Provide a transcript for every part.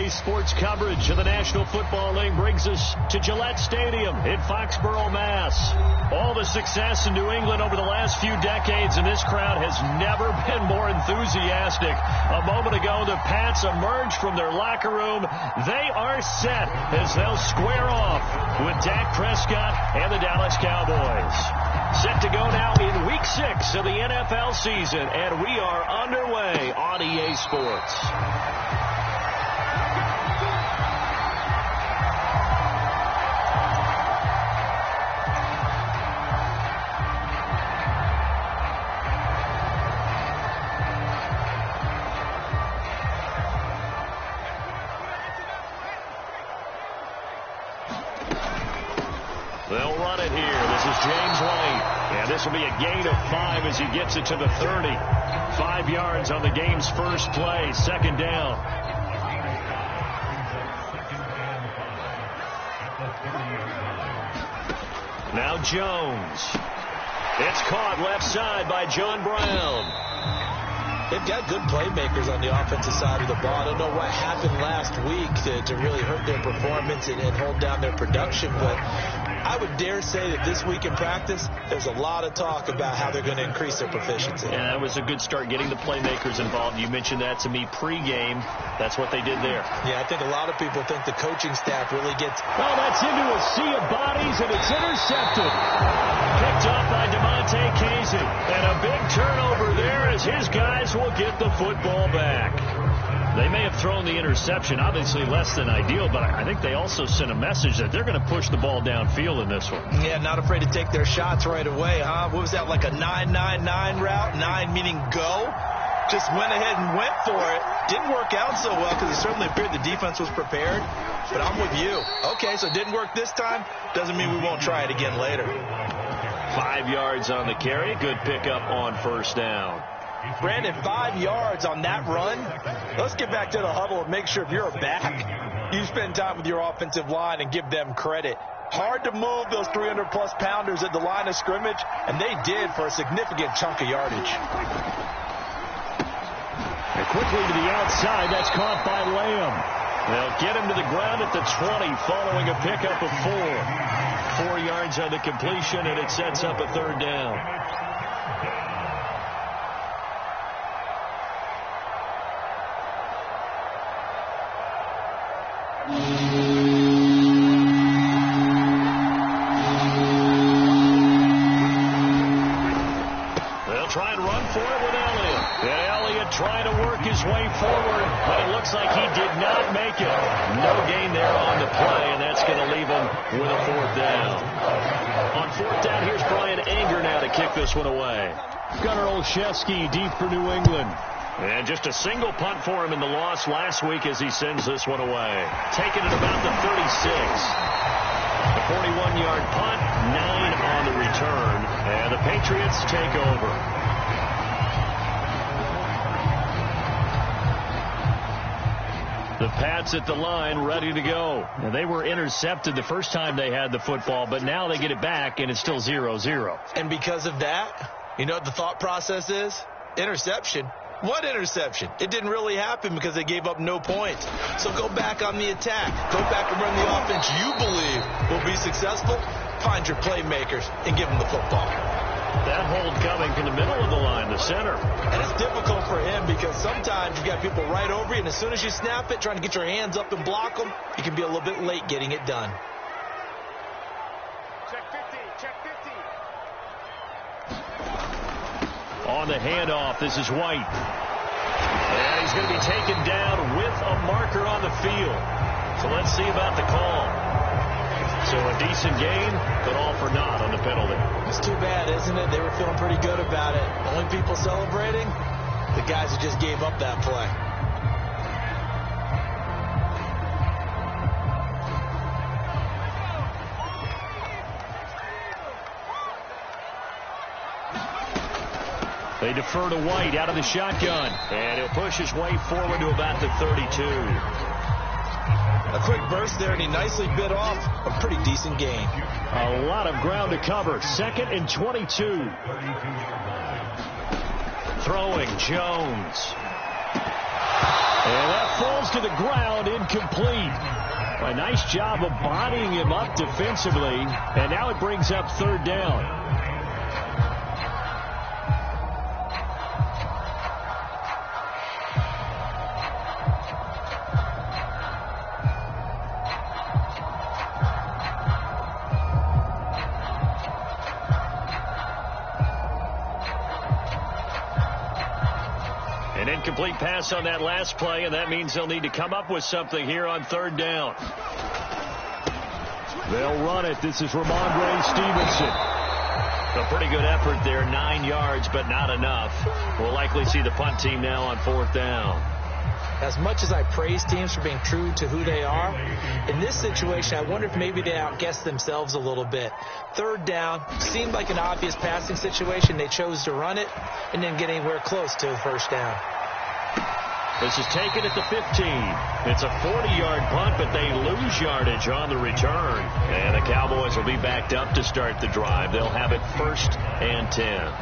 Today's sports coverage of the National Football League brings us to Gillette Stadium in Foxborough, Mass. All the success in New England over the last few decades, and this crowd has never been more enthusiastic. A moment ago, the Pats emerged from their locker room. They are set as they'll square off with Dak Prescott and the Dallas Cowboys. Set to go now in Week 6 of the NFL season, and we are underway on EA Sports. They'll run it here. This is James White. And this will be a gain of 5 as he gets it to the 30. 5 yards on the game's first play. Second down. Now Jones. It's caught left side by John Brown. They've got good playmakers on the offensive side of the ball. I don't know what happened last week to really hurt their performance and hold down their production, but I would dare say that this week in practice, there's a lot of talk about how they're going to increase their proficiency. Yeah, that was a good start getting the playmakers involved. You mentioned that to me pregame. That's what they did there. Yeah, I think a lot of people think the coaching staff really gets... Oh, that's into a sea of bodies, and it's intercepted. Picked up by DeMonte Casey. And a big turnover there as his guys will get the football back. They may have thrown the interception, obviously less than ideal, but I think they also sent a message that they're going to push the ball downfield in this one. Yeah, not afraid to take their shots right away, huh? What was that, like a 9-9-9 route? 9 meaning go? Just went ahead and went for it. Didn't work out so well because it certainly appeared the defense was prepared. But I'm with you. Okay, so it didn't work this time. Doesn't mean we won't try it again later. 5 yards on the carry. Good pickup on first down. Brandon, 5 yards on that run. Let's get back to the huddle and make sure if you're a back, you spend time with your offensive line and give them credit. Hard to move those 300-plus pounders at the line of scrimmage, and they did for a significant chunk of yardage. And quickly to the outside, that's caught by Lamb. They'll get him to the ground at the 20 following a pickup of 4. 4 yards on the completion, and it sets up a third down. They'll try and run for it with Elliott. And Elliott trying to work his way forward, but it looks like he did not make it. No gain there on the play, and that's going to leave him with a fourth down. On fourth down, here's Brian Anger now to kick this one away. Gunnar Olszewski deep for New England. And just a single punt for him in the loss last week as he sends this one away. Taking it about the 36. A 41-yard punt, 9 on the return. And the Patriots take over. The Pats at the line, ready to go. And they were intercepted the first time they had the football, but now they get it back, and it's still 0-0. And because of that, you know what the thought process is? Interception. What interception? It didn't really happen because they gave up no points. So go back on the attack. Go back and run the offense you believe will be successful. Find your playmakers and give them the football. That hold coming from the middle of the line, the center. And it's difficult for him because sometimes you've got people right over you, and as soon as you snap it, trying to get your hands up and block them, you can be a little bit late getting it done. Check 50, check 50. On the handoff, this is White. And he's going to be taken down with a marker on the field. So let's see about the call. So a decent gain, but all for naught on the penalty. It's too bad, isn't it? They were feeling pretty good about it. Only people celebrating, the guys who just gave up that play. They defer to White out of the shotgun. And he'll push his way forward to about the 32. A quick burst there, and he nicely bit off a pretty decent gain. A lot of ground to cover. 2nd and 22. Throwing Jones. And that falls to the ground, incomplete. A nice job of bodying him up defensively. And now it brings up third down. An incomplete pass on that last play, and that means they'll need to come up with something here on third down. They'll run it. This is Ramondre Stevenson. A pretty good effort there, 9 yards, but not enough. We'll likely see the punt team now on fourth down. As much as I praise teams for being true to who they are, in this situation, I wonder if maybe they outguessed themselves a little bit. Third down seemed like an obvious passing situation. They chose to run it and didn't get anywhere close to the first down. This is taken at the 15. It's a 40-yard punt, but they lose yardage on the return. And the Cowboys will be backed up to start the drive. They'll have it 1st and 10.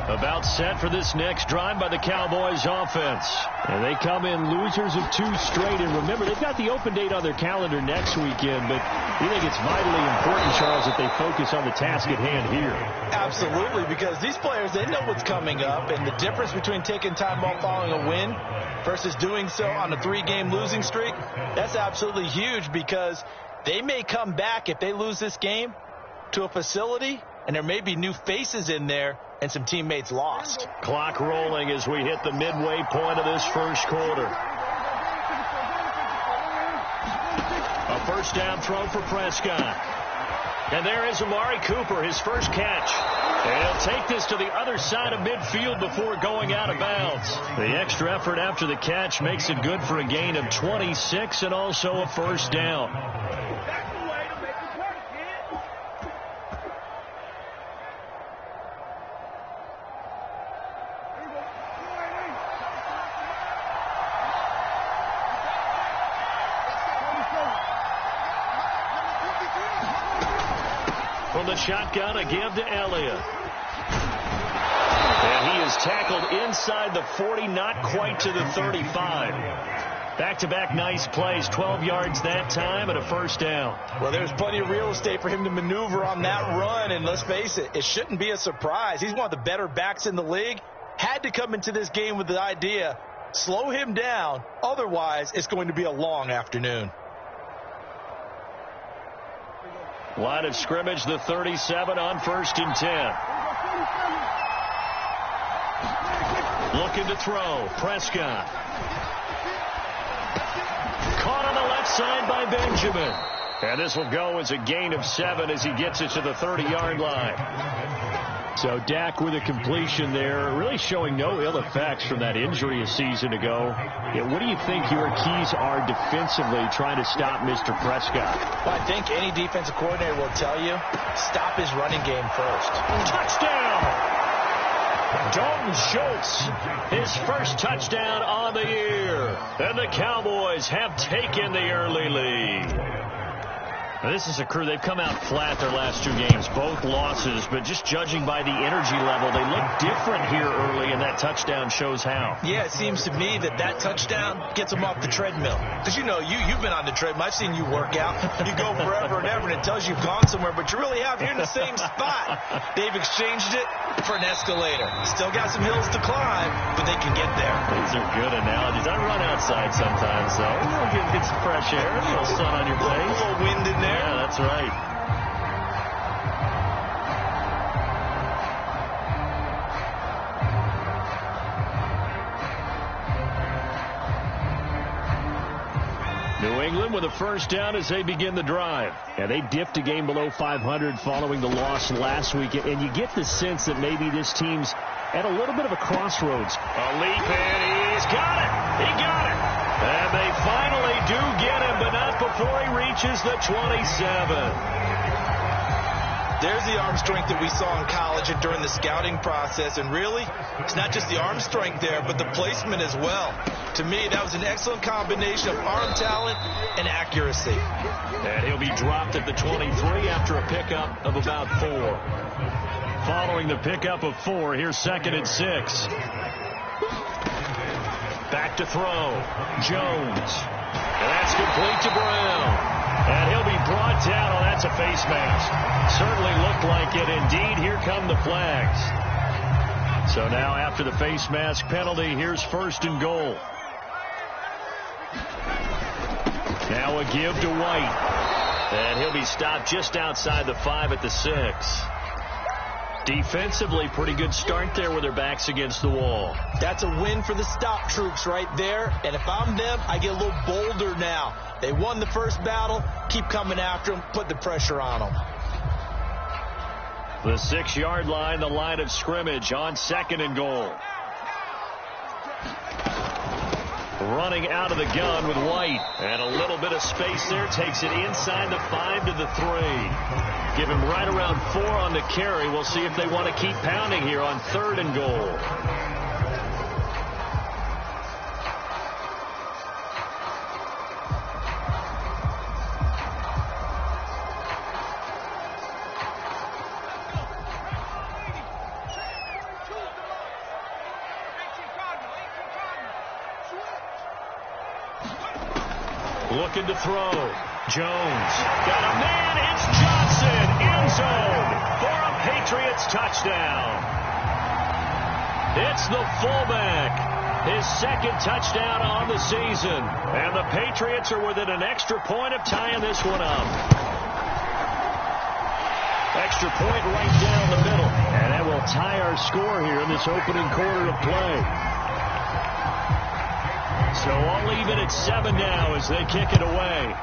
About set for this next drive by the Cowboys offense. And they come in losers of 2 straight. And remember, they've got the open date on their calendar next weekend, but we think it's vitally important, Charles, that they focus on the task at hand here. Absolutely, because these players, they know what's coming up, and the difference between taking time off following a win versus doing so on a 3-game losing streak, that's absolutely huge, because they may come back if they lose this game to a facility, and there may be new faces in there and some teammates lost. Clock rolling as we hit the midway point of this first quarter. A first down throw for Prescott. And there is Amari Cooper, his first catch. And he'll take this to the other side of midfield before going out of bounds. The extra effort after the catch makes it good for a gain of 26 and also a first down. From the shotgun, a give to Elliott. And he is tackled inside the 40, not quite to the 35. Back-to-back nice plays, 12 yards that time and a first down. Well, there's plenty of real estate for him to maneuver on that run, and let's face it, it shouldn't be a surprise. He's one of the better backs in the league. Had to come into this game with the idea, slow him down, otherwise it's going to be a long afternoon. Line of scrimmage, the 37 on 1st and 10. Looking to throw. Prescott. Caught on the left side by Benjamin. And this will go as a gain of 7 as he gets it to the 30-yard line. So Dak with a completion there, really showing no ill effects from that injury a season ago. Yeah, what do you think your keys are defensively trying to stop Mr. Prescott? Well, I think any defensive coordinator will tell you, stop his running game first. Touchdown! Dalton Schultz, his first touchdown on the year. And the Cowboys have taken the early lead. Now, this is a crew, they've come out flat their last 2 games, both losses, but just judging by the energy level, they look different here early, and that touchdown shows how. Yeah, it seems to me that touchdown gets them off the treadmill. Because, you know, you've been on the treadmill. I've seen you work out. You go forever and ever, and it tells you you've gone somewhere, but you really have. You're in the same spot. They've exchanged it for an escalator. Still got some hills to climb, but they can get there. These are good analogies. I run outside sometimes, though. Get some fresh air, a little sun on your face. A little wind in there. Yeah, that's right. New England with a first down as they begin the drive. And they dipped a game below 500 following the loss last week. And you get the sense that maybe this team's at a little bit of a crossroads. A leap, and he's got it. He got it. And they finally do get him, but not before he reaches the 27. There's the arm strength that we saw in college and during the scouting process. And really, it's not just the arm strength there, but the placement as well. To me, that was an excellent combination of arm talent and accuracy. And he'll be dropped at the 23 after a pickup of about 4. Following the pickup of 4, here's 2nd and 6. Back to throw. Jones. And that's complete to Brown. And he'll be brought down. Oh, that's a face mask. Certainly looked like it. Indeed, here come the flags. So now after the face mask penalty, here's 1st and goal. Now a give to White. And he'll be stopped just outside the 5 at the 6. Defensively, pretty good start there with their backs against the wall. That's a win for the stop troops right there. And if I'm them, I get a little bolder now. They won the first battle. Keep coming after them. Put the pressure on them. The 6-yard line, the line of scrimmage on 2nd and goal. Running out of the gun with White. And a little bit of space there. Takes it inside the 5 to the 3. Give him right around 4 on the carry. We'll see if they want to keep pounding here on 3rd and goal. Looking to throw. Jones. Got a man. It's Johnson. End zone for a Patriots touchdown. It's the fullback. His 2nd touchdown on the season. And the Patriots are within an extra point of tying this one up. Extra point right down the middle. And that will tie our score here in this opening quarter of play. So I'll leave it at 7 now as they kick it away.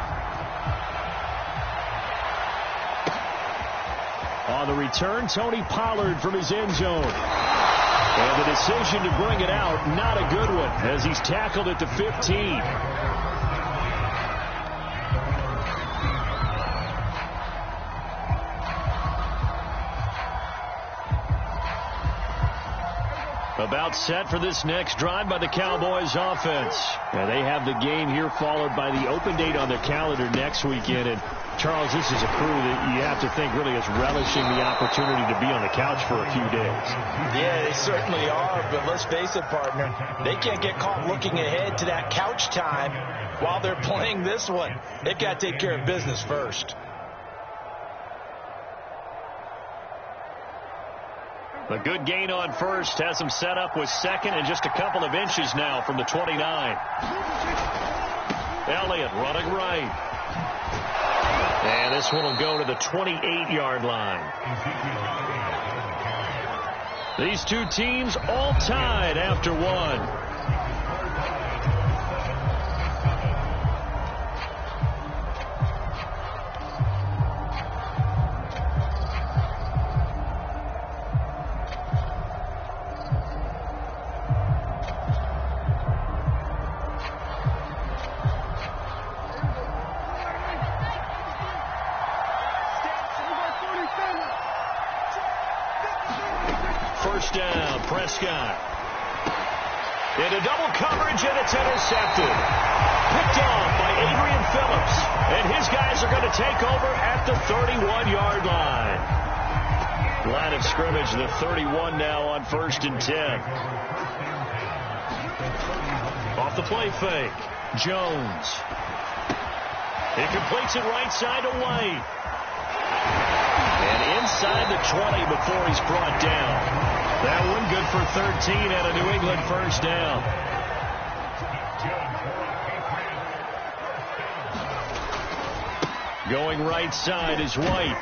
On the return, Tony Pollard from his end zone. And the decision to bring it out, not a good one, as he's tackled at the 15. About set for this next drive by the Cowboys offense. And they have the game here followed by the open date on their calendar next weekend. And Charles, this is a crew that you have to think really is relishing the opportunity to be on the couch for a few days. Yeah, they certainly are, but let's face it, partner, they can't get caught looking ahead to that couch time while they're playing this one. They've got to take care of business first. A good gain on 1st has him set up with 2nd and just a couple of inches now from the 29. Elliott running right. And this one will go to the 28-yard line. These two teams all tied after 1. First down, Prescott. Into double coverage, and it's intercepted. Picked off by Adrian Phillips. And his guys are going to take over at the 31-yard line. Line of scrimmage, the 31 now on 1st and 10. Off the play fake. Jones. He completes it right side to White. And inside the 20 before he's brought down. That one good for 13 and a New England first down. Going right side is White.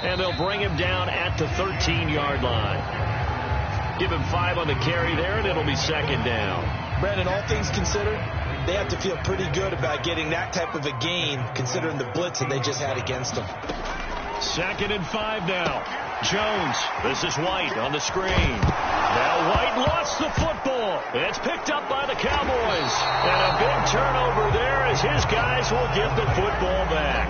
And they'll bring him down at the 13-yard line. Give him 5 on the carry there, and it'll be 2nd down. Brandon, all things considered, they have to feel pretty good about getting that type of a gain, considering the blitz that they just had against them. 2nd and 5 now. Jones. This is White on the screen. Now White lost the football. It's picked up by the Cowboys. And a big turnover there as his guys will get the football back.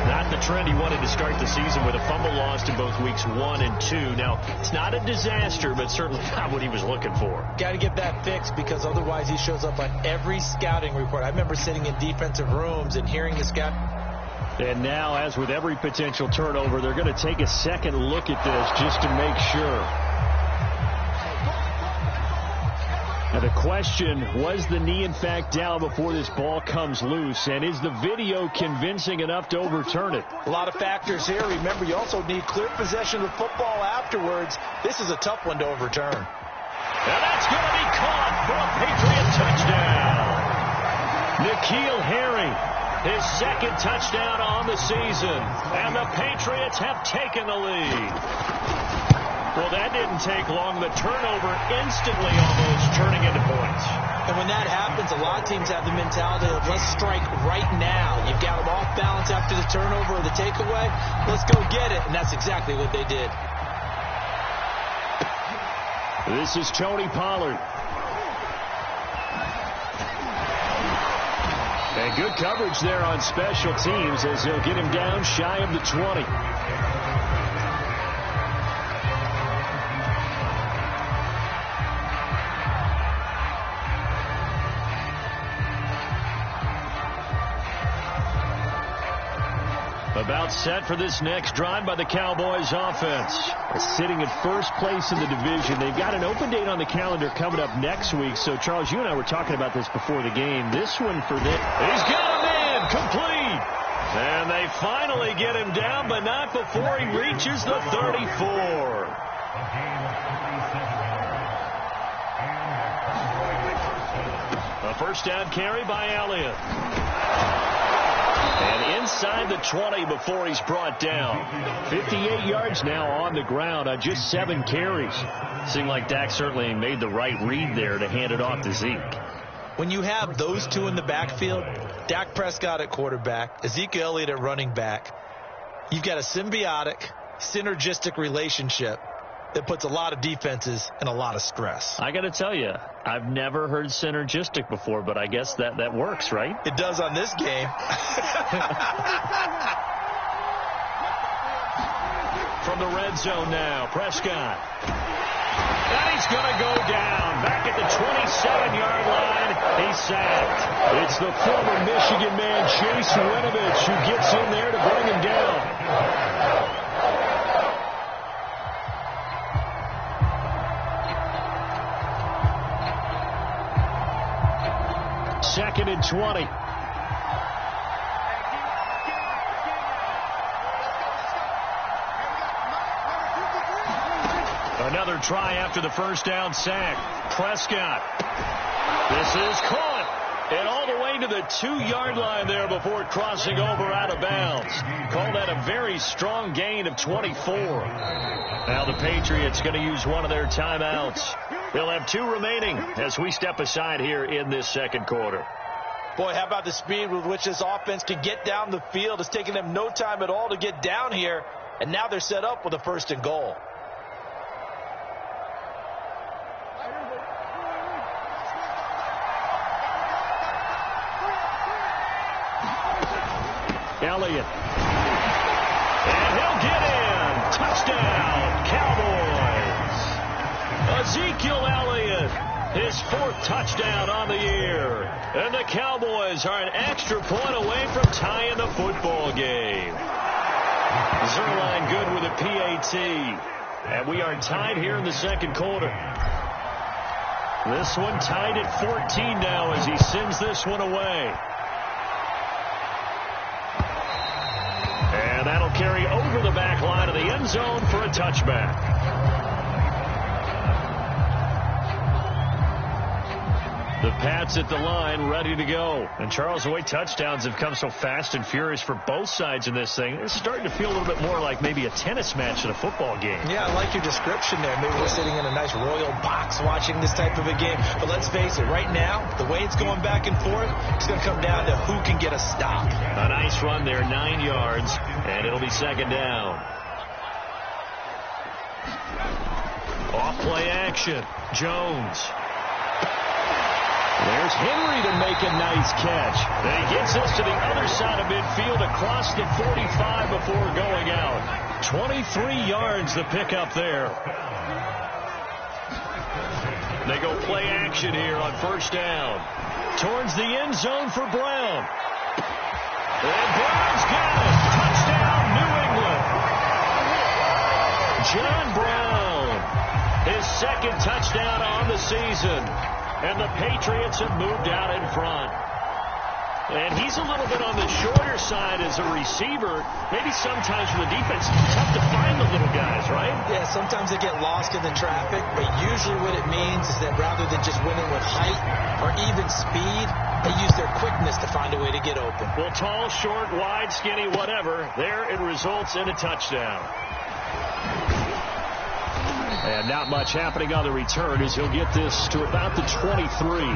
Not the trend he wanted to start the season with. A fumble lost in both weeks 1 and 2. Now, it's not a disaster, but certainly not what he was looking for. Got to get that fixed, because otherwise he shows up on every scouting report. I remember sitting in defensive rooms and hearing the scout. And now, as with every potential turnover, they're going to take a second look at this just to make sure. Now the question, was the knee in fact down before this ball comes loose? And is the video convincing enough to overturn it? A lot of factors here. Remember, you also need clear possession of the football afterwards. This is a tough one to overturn. And that's going to be caught for a Patriot touchdown. N'Keal Harry, his second touchdown on the season. And the Patriots have taken the lead. Well, that didn't take long. The turnover instantly almost turning into points. And when that happens, a lot of teams have the mentality of let's strike right now. You've got them off balance after the turnover or the takeaway. Let's go get it. And that's exactly what they did. This is Tony Pollard. And good coverage there on special teams as they'll get him down shy of the 20. About set for this next drive by the Cowboys offense. Sitting in first place in the division. They've got an open date on the calendar coming up next week. So, Charles, you and I were talking about this before the game. This one for them. He's got him in. Complete. And they finally get him down, but not before he reaches the 34. A first down carry by Elliott. And inside the 20 before he's brought down. 58 yards now on the ground on just 7 carries. Seemed like Dak certainly made the right read there to hand it off to Zeke. When you have those two in the backfield, Dak Prescott at quarterback, Ezekiel Elliott at running back, you've got a symbiotic, synergistic relationship that puts a lot of defenses in a lot of stress. I got to tell you, I've never heard synergistic before, but I guess that works, right? It does on this game. From the red zone now, Prescott. And he's going to go down. Back at the 27-yard line, he's sacked. It's the former Michigan man, Chase Winovich, who gets in there to bring him down. Second and 20. Another try after the first down sack. Prescott. This is caught. And all the way to the 2-yard line there before crossing over out of bounds. Call that a very strong gain of 24. Now the Patriots going to use one of their timeouts. They'll have 2 remaining as we step aside here in this second quarter. Boy, how about the speed with which this offense can get down the field? It's taking them no time at all to get down here. And now they're set up with a 1st and goal. Elliott. And he'll get in. Touchdown, Cowboys. Ezekiel Elliott, his 4th touchdown on the year. And the Cowboys are an extra point away from tying the football game. Zerline good with a PAT. And we are tied here in the second quarter. This one tied at 14 now as he sends this one away. And that'll carry over the back line of the end zone for a touchback. The Pats at the line, ready to go. And Charles, the way touchdowns have come so fast and furious for both sides in this thing, it's starting to feel a little bit more like maybe a tennis match in a football game. Yeah, I like your description there. Maybe we're sitting in a nice royal box watching this type of a game. But let's face it, right now, the way it's going back and forth, it's going to come down to who can get a stop. A nice run there, 9 yards, and it'll be second down. Off play action, Jones. There's Henry to make a nice catch. And he gets us to the other side of midfield. midfield across the 45 before going out. 23 yards the pickup there. They go play action here on first down. Towards the end zone for Brown. And Brown's got it. Touchdown, New England. John Brown, his second touchdown on the season. And the Patriots have moved out in front. And he's a little bit on the shorter side as a receiver. Maybe sometimes for the defense, it's tough to find the little guys, right? Yeah, sometimes they get lost in the traffic, but usually what it means is that rather than just winning with height or even speed, they use their quickness to find a way to get open. Well, tall, short, wide, skinny, whatever, there it results in a touchdown. And not much happening on the return as he'll get this to about the 23.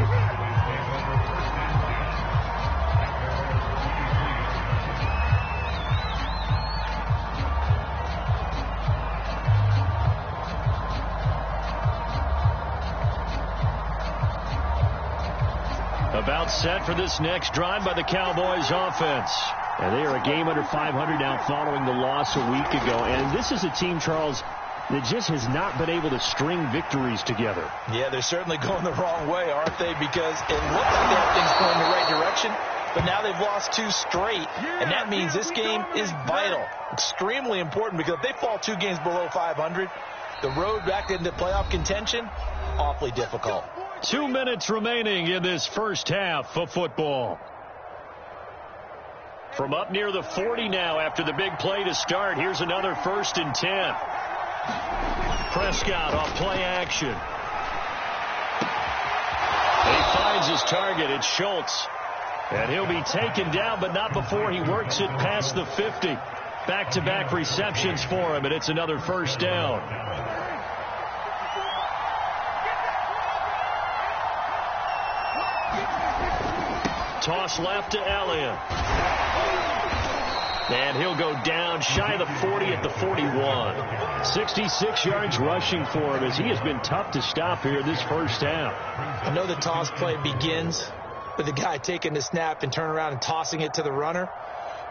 About set for this next drive by the Cowboys offense. And they are a game under 500 now following the loss a week ago. And this is a team, Charles, that just has not been able to string victories together. Yeah, they're certainly going the wrong way, aren't they? Because it looks like they have things going in the right direction, but now they've lost 2 straight, and that means this game is vital, extremely important, because if they fall 2 games below 500, the road back into playoff contention, awfully difficult. 2 minutes remaining in this first half of football. From up near the 40 now after the big play to start, here's another 1st and 10. Prescott off play action. He finds his target. It's Schultz. And he'll be taken down, but not before he works it past the 50. Back-to-back receptions for him, and it's another 1st down. Toss left to Elliott. And he'll go down shy of the 40 at the 41. 66 yards rushing for him as he has been tough to stop here this first half. I know the toss play begins with the guy taking the snap and turning around and tossing it to the runner.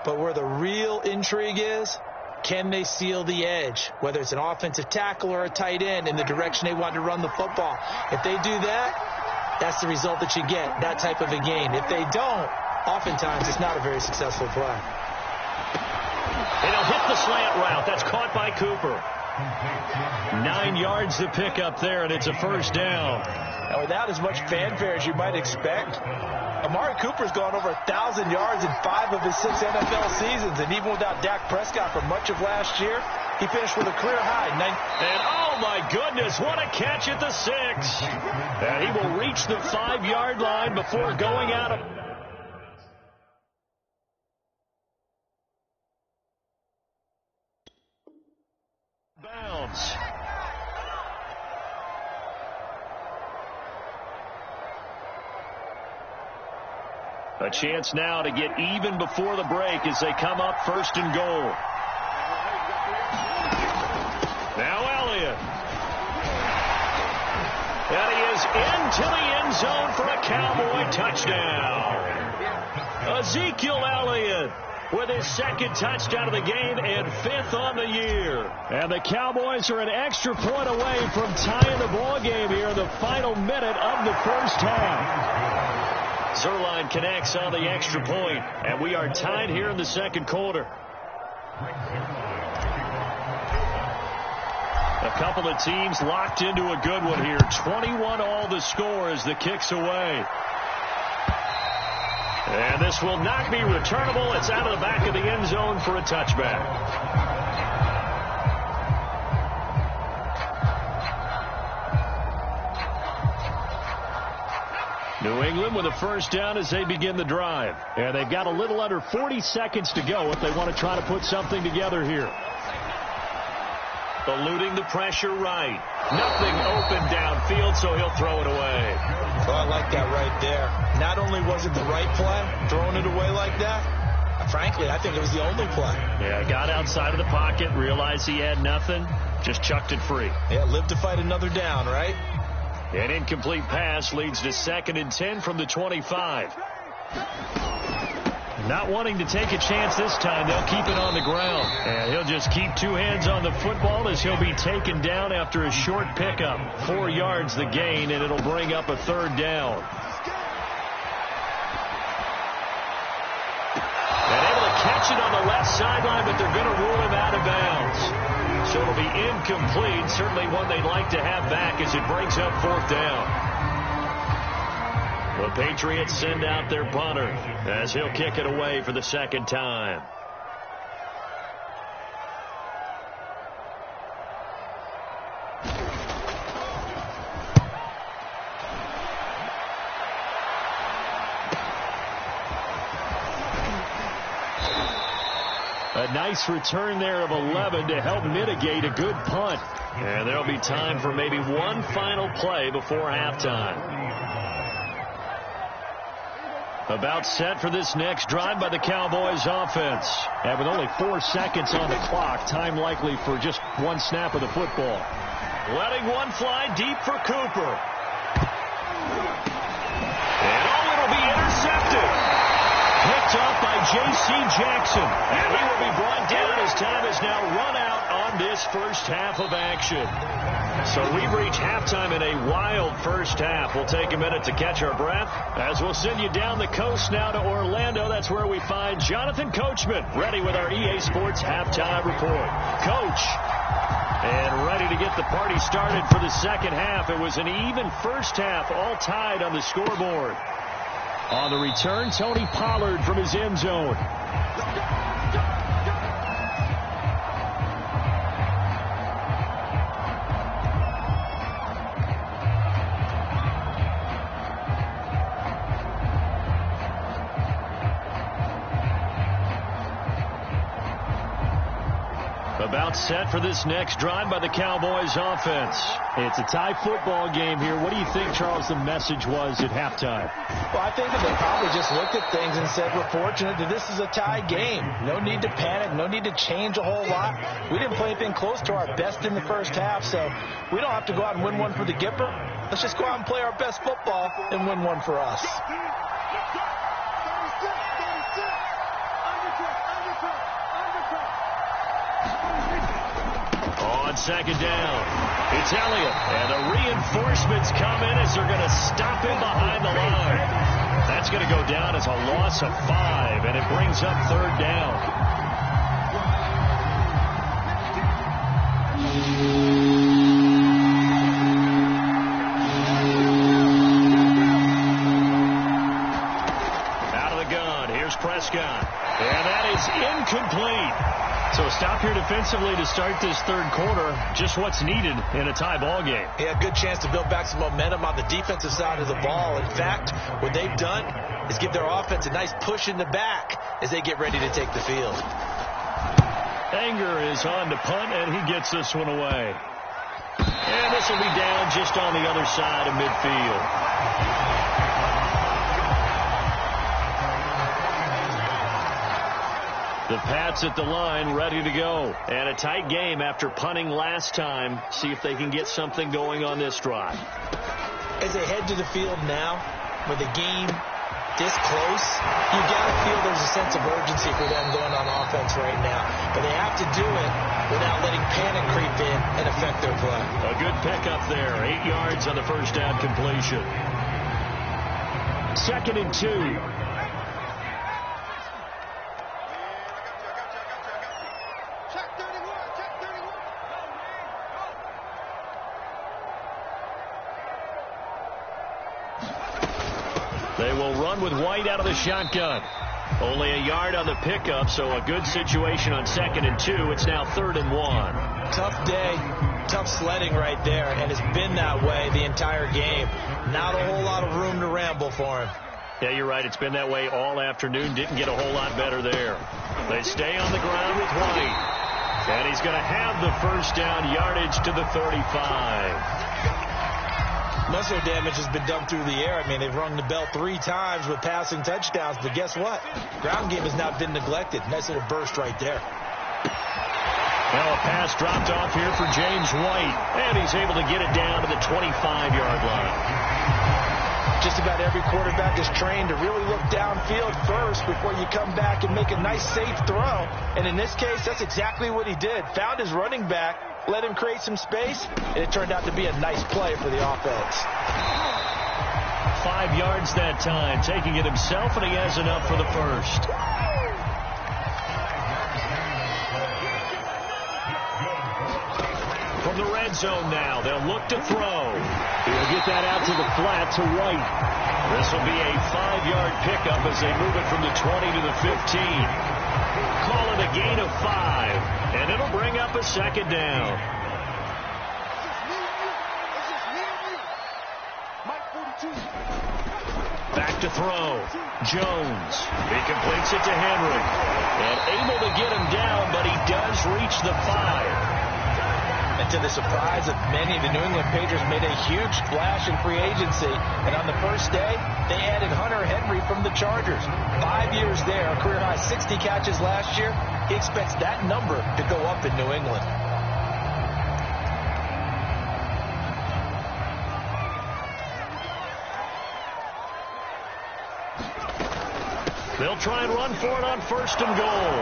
But where the real intrigue is, can they seal the edge? Whether it's an offensive tackle or a tight end in the direction they want to run the football. If they do that, that's the result that you get, that type of a game. If they don't, oftentimes it's not a very successful play. And he'll hit the slant route. That's caught by Cooper. 9 yards to pick up there, and it's a 1st down. Now, without as much fanfare as you might expect, Amari Cooper's gone over 1,000 yards in 5 of his 6 NFL seasons. And even without Dak Prescott for much of last year, he finished with a career high. And oh my goodness, what a catch at the 6. And he will reach the 5-yard line before going out of bounds. A chance now to get even before the break as they come up 1st and goal. Now Elliott. And he is into the end zone for a Cowboy touchdown. Ezekiel Elliott with his 2nd touchdown of the game and 5th on the year. And the Cowboys are an extra point away from tying the ball game here in the final minute of the first half. Zerline connects on the extra point, and we are tied here in the 2nd quarter. A couple of teams locked into a good one here. 21 all the score as the kick's away. And this will not be returnable. It's out of the back of the end zone for a touchback. New England with a 1st down as they begin the drive. And they've got a little under 40 seconds to go if they want to try to put something together here. Eluding the pressure right. Nothing open downfield, so he'll throw it away. Oh, I like that right there. Not only was it the right play, throwing it away like that, frankly, I think it was the only play. Yeah, got outside of the pocket, realized he had nothing, just chucked it free. Yeah, live to fight another down, right? An incomplete pass leads to 2nd and 10 from the 25. Not wanting to take a chance this time, they'll keep it on the ground. And he'll just keep two hands on the football as he'll be taken down after a short pickup. 4 yards the gain, and it'll bring up a 3rd down. And able to catch it on the left sideline, but they're going to rule him out of bounds. So it'll be incomplete. Certainly one they'd like to have back as it brings up 4th down. The Patriots send out their punter as he'll kick it away for the 2nd time. A nice return there of 11 to help mitigate a good punt. And there'll be time for maybe one final play before halftime. About set for this next drive by the Cowboys offense. And with only 4 seconds on the clock, time likely for just one snap of the football. Letting one fly deep for Cooper. And it'll be intercepted. Picked off by J.C. Jackson. And he will be brought down as time is now run out on this first half of action. So we've reached halftime in a wild first half. We'll take a minute to catch our breath as we'll send you down the coast now to Orlando. That's where we find Jonathan Coachman ready with our EA Sports halftime report. Coach, and ready to get the party started for the second half. It was an even first half, all tied on the scoreboard. On the return, Tony Pollard from his end zone. About set for this next drive by the Cowboys offense. It's a tie football game here. What do you think, Charles, the message was at halftime? Well, I think that they probably just looked at things and said, we're fortunate that this is a tie game. No need to panic. No need to change a whole lot. We didn't play anything close to our best in the first half, so we don't have to go out and win one for the Gipper. Let's just go out and play our best football and win one for us. On second down, it's Elliott, and the reinforcements come in as they're going to stop him behind the line. That's going to go down as a loss of 5, and it brings up 3rd down. Out of the gun, here's Prescott, and that is incomplete. So a stop here defensively to start this 3rd quarter. Just what's needed in a tie ball game. Yeah, good chance to build back some momentum on the defensive side of the ball. In fact, what they've done is give their offense a nice push in the back as they get ready to take the field. Anger is on to punt, and he gets this one away. And this will be down just on the other side of midfield. The Pats at the line, ready to go. And a tight game after punting last time. See if they can get something going on this drive. As they head to the field now, with the game this close, you got to feel there's a sense of urgency for them going on offense right now. But they have to do it without letting panic creep in and affect their play. A good pickup there. 8 yards on the first down completion. 2nd and 2. They will run with White out of the shotgun. Only a yard on the pickup, so a good situation on 2nd and 2. It's now 3rd and 1. Tough day, tough sledding right there, and it's been that way the entire game. Not a whole lot of room to ramble for him. Yeah, you're right. It's been that way all afternoon. Didn't get a whole lot better there. They stay on the ground with White. And he's going to have the first down, yardage to the 35. Muscle damage has been done through the air. I mean, they've rung the bell 3 times with passing touchdowns, but guess what? Ground game has now been neglected. Nice little burst right there. Well, a pass dropped off here for James White, and he's able to get it down to the 25-yard line. Just about every quarterback is trained to really look downfield first before you come back and make a nice, safe throw. And in this case, that's exactly what he did. Found his running back, let him create some space, and it turned out to be a nice play for the offense. 5 yards that time, taking it himself, and he has enough for the first. From the red zone now, they'll look to throw. He'll get that out to the flat to White. This will be a 5-yard pickup as they move it from the 20 to the 15. Call it a gain of 5, and it'll bring up a second down. Back to throw. Jones. He completes it to Henry. And able to get him down, but he does reach the 5. And to the surprise of many, the New England Patriots made a huge splash in free agency. And on the first day, they added Hunter Henry from the Chargers. 5 years there, a career high 60 catches last year. He expects that number to go up in New England. They'll try and run for it on 1st and goal.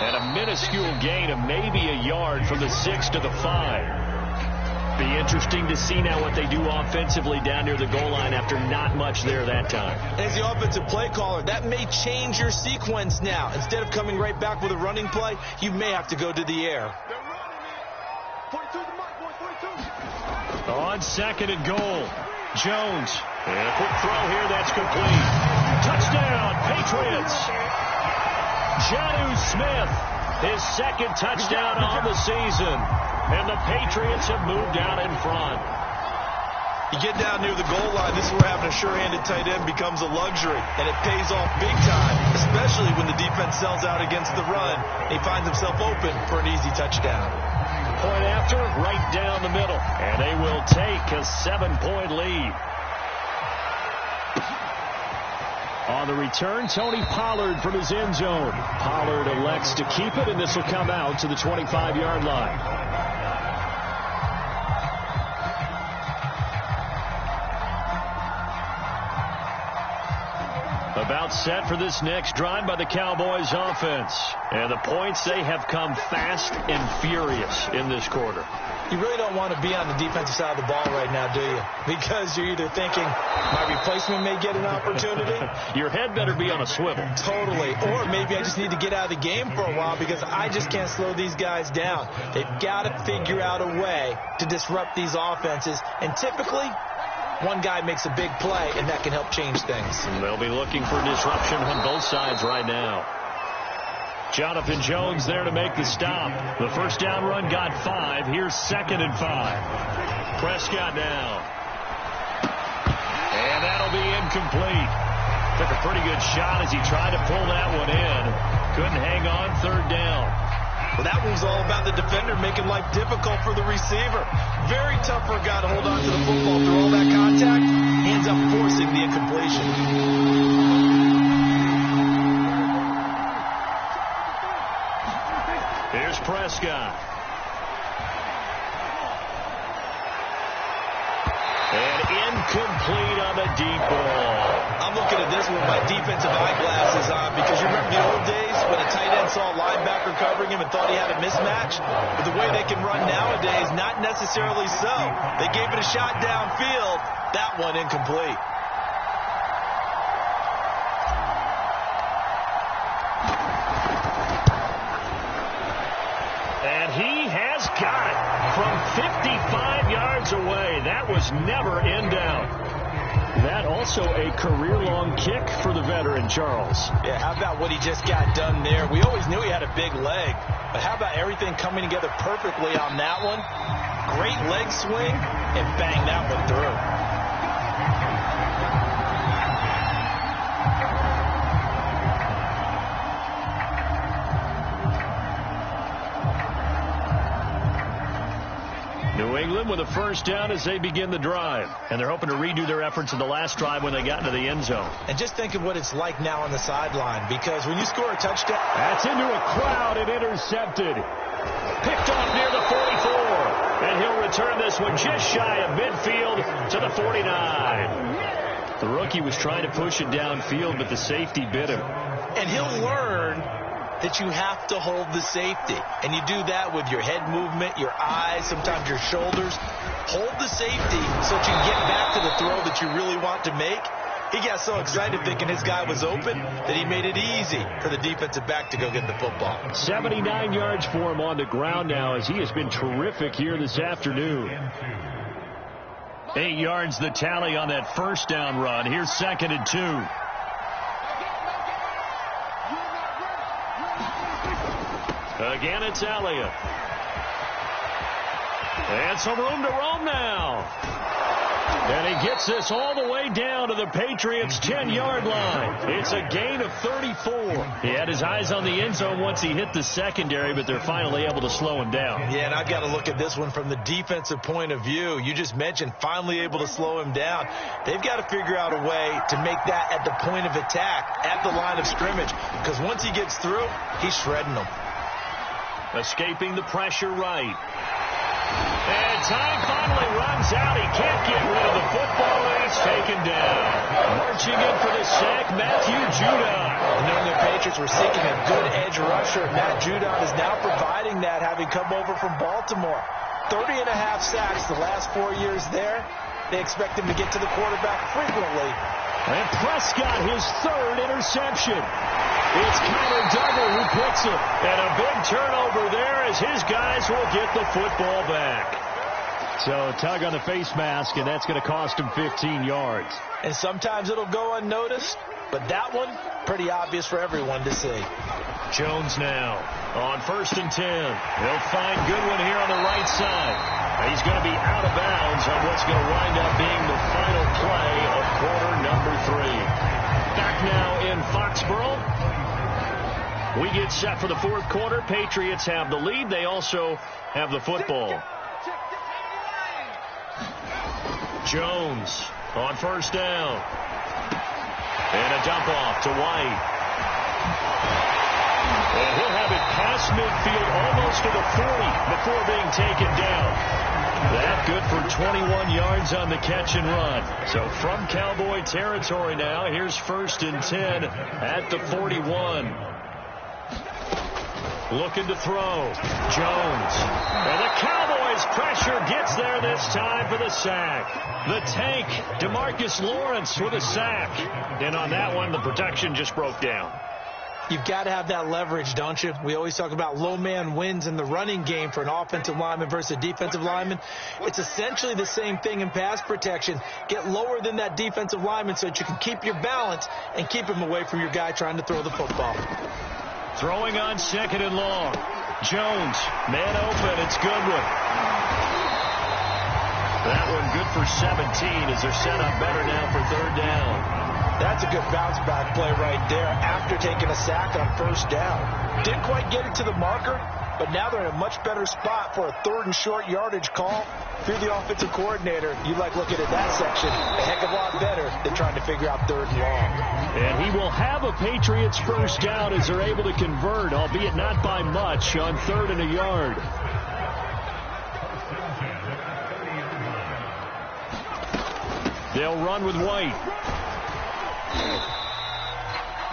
And a minuscule gain of maybe a yard from the 6 to the 5. Be interesting to see now what they do offensively down near the goal line after not much there that time. As the offensive play caller, that may change your sequence now. Instead of coming right back with a running play, you may have to go to the air. On 2nd and goal, Jones. And a quick throw here, that's complete. Touchdown, Patriots. Jonnu Smith, his 2nd touchdown on the season. And the Patriots have moved out in front. You get down near the goal line, this is where having a sure-handed tight end becomes a luxury. And it pays off big time, especially when the defense sells out against the run. He finds himself open for an easy touchdown. Point after, right down the middle. And they will take a 7-point lead. On the return, Tony Pollard from his end zone. Pollard elects to keep it, and this will come out to the 25-yard line. About set for this next drive by the Cowboys offense. And the points, they have come fast and furious in this quarter. You really don't want to be on the defensive side of the ball right now, do you? Because you're either thinking, my replacement may get an opportunity. Your head better be on a swivel. Totally. Or maybe I just need to get out of the game for a while because I just can't slow these guys down. They've got to figure out a way to disrupt these offenses. And typically, one guy makes a big play, and that can help change things. And they'll be looking for disruption on both sides right now. Jonathan Jones there to make the stop. The first down run got 5. Here's 2nd and 5. Prescott now. And that'll be incomplete. Took a pretty good shot as he tried to pull that one in. Couldn't hang on 3rd down. Well, that one's all about the defender making life difficult for the receiver. Very tough for a guy to hold on to the football through all that contact. Ends up forcing the incompletion. Here's Prescott. And incomplete on the deep ball. I'm looking at this one with my defensive eyeglasses on because you remember the old days when a tight end saw a linebacker covering him and thought he had a mismatch? But the way they can run nowadays, not necessarily so. They gave it a shot downfield. That one incomplete. And he has got it from 55 yards away. That was never in doubt. That also a career-long kick for the veteran, Charles. Yeah, how about what he just got done there? We always knew he had a big leg, but how about everything coming together perfectly on that one? Great leg swing, and bang that one through. New England with a first down as they begin the drive. And they're hoping to redo their efforts in the last drive when they got into the end zone. And just think of what it's like now on the sideline, because when you score a touchdown... That's into a crowd and intercepted. Picked off near the 44. And he'll return this one just shy of midfield to the 49. The rookie was trying to push it downfield, but the safety bit him. And he'll learn that you have to hold the safety. And you do that with your head movement, your eyes, sometimes your shoulders. Hold the safety so that you can get back to the throw that you really want to make. He got so excited thinking his guy was open that he made it easy for the defensive back to go get the football. 79 yards for him on the ground now, as he has been terrific here this afternoon. 8 yards the tally on that first down run. Here's 2nd and 2. Again, it's Elliott. And some room to roam now. And he gets this all the way down to the Patriots' 10-yard line. It's a gain of 34. He had his eyes on the end zone once he hit the secondary, but they're finally able to slow him down. Yeah, and I've got to look at this one from the defensive point of view. You just mentioned finally able to slow him down. They've got to figure out a way to make that at the point of attack, at the line of scrimmage, because once he gets through, he's shredding them. Escaping the pressure right. And time finally runs out. He can't get rid of the football, and it's taken down. Marching in for the sack, Matthew Judon. The New England Patriots were seeking a good edge rusher. Matt Judon is now providing that, having come over from Baltimore. 30.5 sacks the last 4 years there. They expect him to get to the quarterback frequently. And Prescott, his 3rd interception. It's Connor Duggar who picks it. And a big turnover there as his guys will get the football back. So a tug on the face mask, and that's going to cost him 15 yards. And sometimes it'll go unnoticed, but that one, pretty obvious for everyone to see. Jones now on 1st and 10. He'll find Goodwin here on the right side. He's going to be out of bounds on what's going to wind up being the final play of quarter number 3. Back now in Foxborough. We get set for the 4th quarter. Patriots have the lead. They also have the football. Jones on 1st down. And a dump off to White. And he'll have it past midfield almost to the 40 before being taken down. That good for 21 yards on the catch and run. So from Cowboy territory now, here's 1st and 10 at the 41. Looking to throw. Jones. And the Cowboys pressure gets there this time for the sack. The tank, DeMarcus Lawrence with a sack. And on that one, the protection just broke down. You've got to have that leverage, don't you? We always talk about low man wins in the running game for an offensive lineman versus a defensive lineman. It's essentially the same thing in pass protection. Get lower than that defensive lineman so that you can keep your balance and keep him away from your guy trying to throw the football. Throwing on 2nd and long. Jones, man open, it's Goodwin. That one good for 17 as they're set up better now for 3rd down. That's a good bounce back play right there after taking a sack on 1st down. Didn't quite get it to the marker, but now they're in a much better spot for a 3rd and short yardage call. If you're the offensive coordinator, you like looking at that section a heck of a lot better than trying to figure out 3rd and long. And he will have a Patriots 1st down as they're able to convert, albeit not by much, on 3rd and a yard. They'll run with White.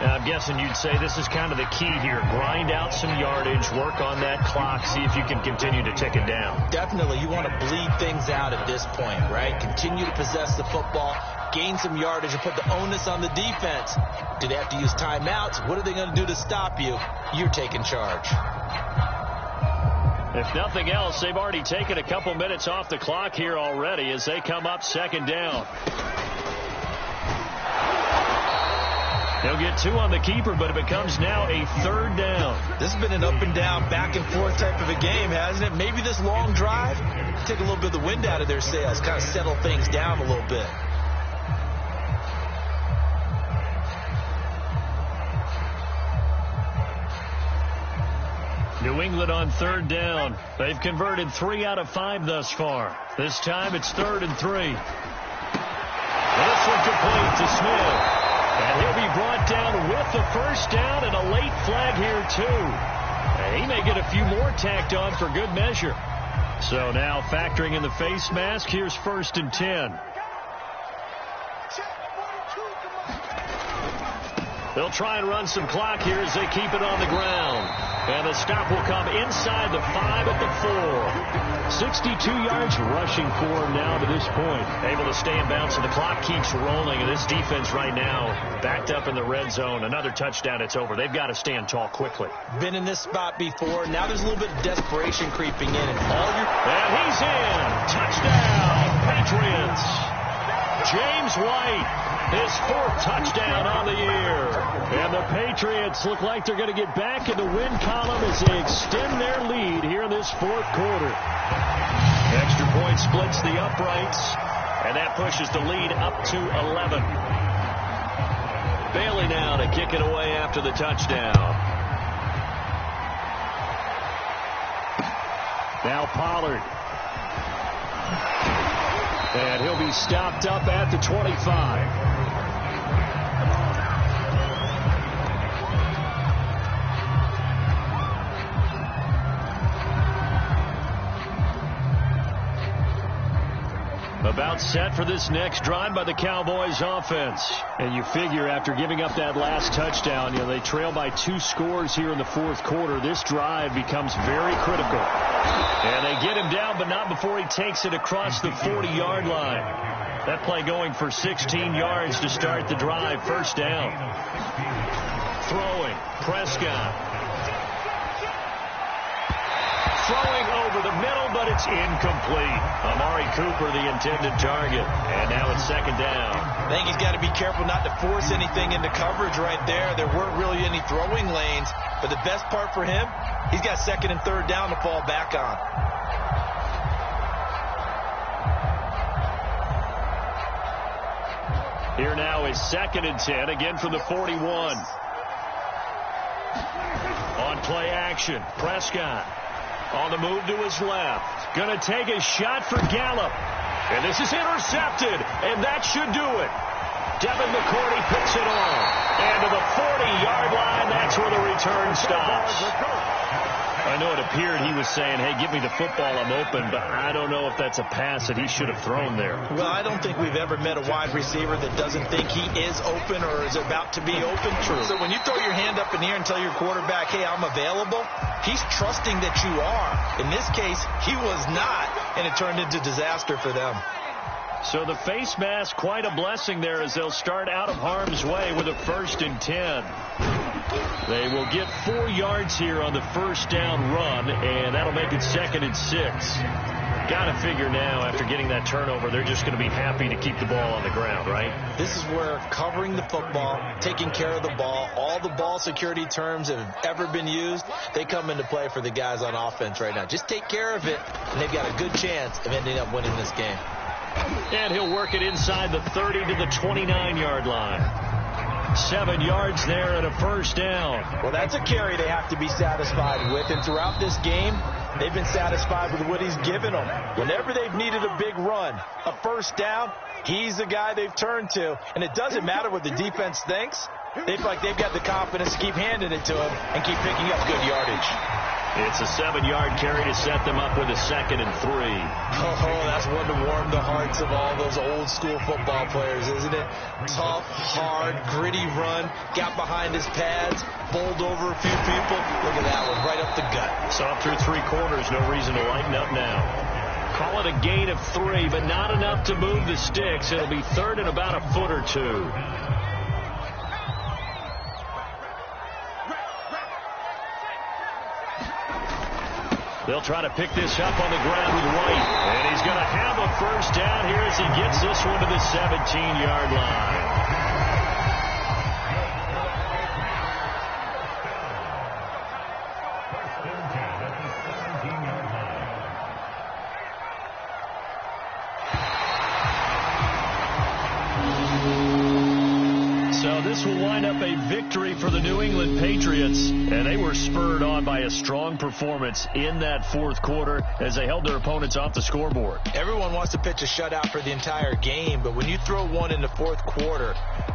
Now, I'm guessing you'd say this is kind of the key here. Grind out some yardage, work on that clock, see if you can continue to tick it down. Definitely. You want to bleed things out at this point, right? Continue to possess the football, gain some yardage, and put the onus on the defense. Do they have to use timeouts? What are they going to do to stop you? You're taking charge. If nothing else, they've already taken a couple minutes off the clock here already as they come up 2nd down. They'll get 2 on the keeper, but it becomes now a 3rd down. This has been an up and down, back and forth type of a game, hasn't it? Maybe this long drive, take a little bit of the wind out of their sails, kind of settle things down a little bit. New England on 3rd down. They've converted 3 out of 5 thus far. This time it's 3rd and 3. This one complete to Smith. And he'll be brought down with the 1st down and a late flag here, too. And he may get a few more tacked on for good measure. So now factoring in the face mask, here's 1st and 10. They'll try and run some clock here as they keep it on the ground. And the stop will come inside the 5 at the 4. 62 yards rushing for him now to this point. Able to stay in bounds, and the clock keeps rolling. And this defense right now backed up in the red zone. Another touchdown, it's over. They've got to stand tall quickly. Been in this spot before. Now there's a little bit of desperation creeping in. And he's in. Touchdown, Patriots. James White. His 4th touchdown on the year. And the Patriots look like they're going to get back in the win column as they extend their lead here in this 4th quarter. Extra point splits the uprights, and that pushes the lead up to 11. Bailey now to kick it away after the touchdown. Now Pollard. And he'll be stopped up at the 25. About set for this next drive by the Cowboys offense. And you figure after giving up that last touchdown, they trail by 2 scores here in the 4th quarter. This drive becomes very critical. And they get him down, but not before he takes it across the 40-yard line. That play going for 16 yards to start the drive. First down. Throwing. Prescott. Throwing over the middle, but it's incomplete. Amari Cooper, the intended target. And now it's 2nd down. I think he's got to be careful not to force anything into coverage right there. There weren't really any throwing lanes. But the best part for him, he's got 2nd and 3rd down to fall back on. Here now is 2nd and 10, again from the 41. On play action, Prescott. On the move to his left. Going to take a shot for Gallup. And this is intercepted. And that should do it. Devin McCourty picks it off. And to the 40-yard line, that's where the return stops. I know it appeared he was saying, hey, give me the football, I'm open, but I don't know if that's a pass that he should have thrown there. Well, I don't think we've ever met a wide receiver that doesn't think he is open or is about to be open. True. So when you throw your hand up in the air and tell your quarterback, hey, I'm available, he's trusting that you are. In this case, he was not, and it turned into disaster for them. So the face mask, quite a blessing there as they'll start out of harm's way with a 1st and 10. They will get 4 yards here on the first down run, and that'll make it 2nd and 6. Got to figure now, after getting that turnover, they're just going to be happy to keep the ball on the ground, right? This is where covering the football, taking care of the ball, all the ball security terms that have ever been used, they come into play for the guys on offense right now. Just take care of it, and they've got a good chance of ending up winning this game. And he'll work it inside the 30 to the 29-yard line. 7 yards there and a first down. Well, that's a carry they have to be satisfied with. And throughout this game, they've been satisfied with what he's given them. Whenever they've needed a big run, a first down, he's the guy they've turned to. And it doesn't matter what the defense thinks. They feel like they've got the confidence to keep handing it to him and keep picking up good yardage. It's a 7-yard carry to set them up with a 2nd and 3. Oh, that's one to warm the hearts of all those old-school football players, isn't it? Tough, hard, gritty run, got behind his pads, bowled over a few people. Look at that one, right up the gut. Saw through 3 quarters, no reason to lighten up now. Call it a gain of 3, but not enough to move the sticks. It'll be 3rd and about a foot or 2. They'll try to pick this up on the ground with White. And he's going to have a first down here as he gets this one to the 17-yard line. So this will wind up a victory for the New England Patriots, and they were spurred on by a strong performance in that 4th quarter as they held their opponents off the scoreboard. Everyone wants to pitch a shutout for the entire game, but when you throw one in the 4th quarter,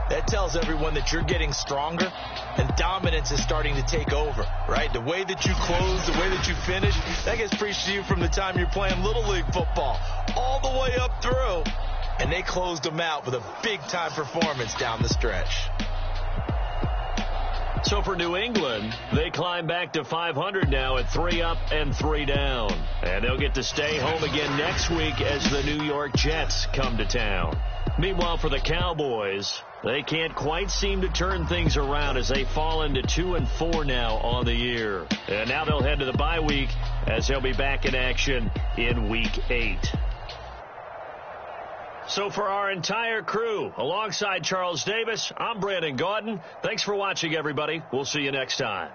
that tells everyone that you're getting stronger and dominance is starting to take over, right? The way that you close, the way that you finish, that gets preached to you from the time you're playing Little League football all the way up through. And they closed them out with a big-time performance down the stretch. So for New England, they climb back to 500 now at 3 up and 3 down. And they'll get to stay home again next week as the New York Jets come to town. Meanwhile, for the Cowboys, they can't quite seem to turn things around as they fall into 2-4 now on the year. And now they'll head to the bye week as they'll be back in action in Week 8. So for our entire crew, alongside Charles Davis, I'm Brandon Gaudin. Thanks for watching, everybody. We'll see you next time.